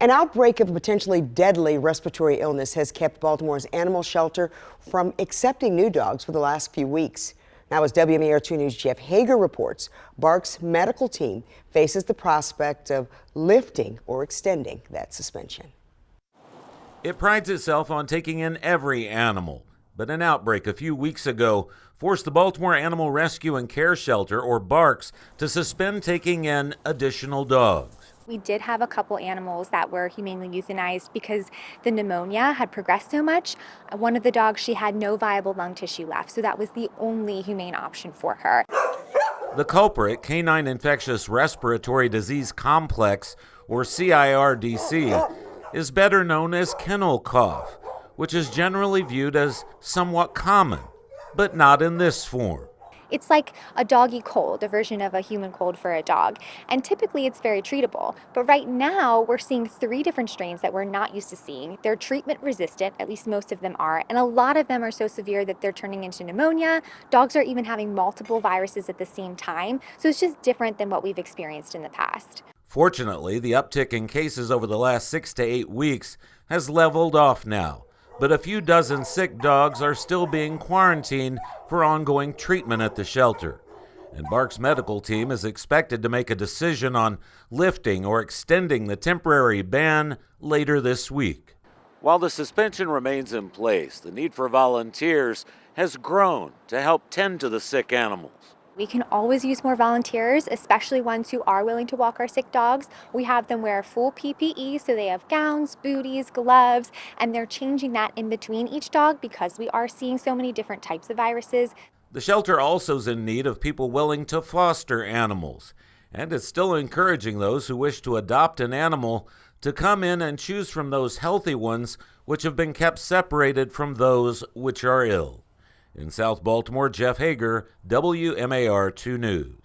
An outbreak of a potentially deadly respiratory illness has kept Baltimore's animal shelter from accepting new dogs for the last few weeks. Now, as WMAR 2 News' Jeff Hager reports, BARC's medical team faces the prospect of lifting or extending that suspension. It prides itself on taking in every animal, but an outbreak a few weeks ago forced the Baltimore Animal Rescue and Care Shelter, or BARCs, to suspend taking in additional dogs. We did have a couple animals that were humanely euthanized because the pneumonia had progressed so much. One of the dogs, she had no viable lung tissue left, so that was the only humane option for her. The culprit, Canine Infectious Respiratory Disease Complex, or CIRDC, is better known as kennel cough, which is generally viewed as somewhat common, but not in this form. It's like a doggy cold, a version of a human cold for a dog, and typically it's very treatable. But right now we're seeing 3 different strains that we're not used to seeing. They're treatment resistant, at least most of them are, and a lot of them are so severe that they're turning into pneumonia. Dogs are even having multiple viruses at the same time, so it's just different than what we've experienced in the past. Fortunately, the uptick in cases over the last 6 to 8 weeks has leveled off now, but a few dozen sick dogs are still being quarantined for ongoing treatment at the shelter. And BARC's medical team is expected to make a decision on lifting or extending the temporary ban later this week. While the suspension remains in place, the need for volunteers has grown to help tend to the sick animals. We can always use more volunteers, especially ones who are willing to walk our sick dogs. We have them wear full PPE, so they have gowns, booties, gloves, and they're changing that in between each dog because we are seeing so many different types of viruses. The shelter also is in need of people willing to foster animals, and it's still encouraging those who wish to adopt an animal to come in and choose from those healthy ones which have been kept separated from those which are ill. In South Baltimore, Jeff Hager, WMAR 2 News.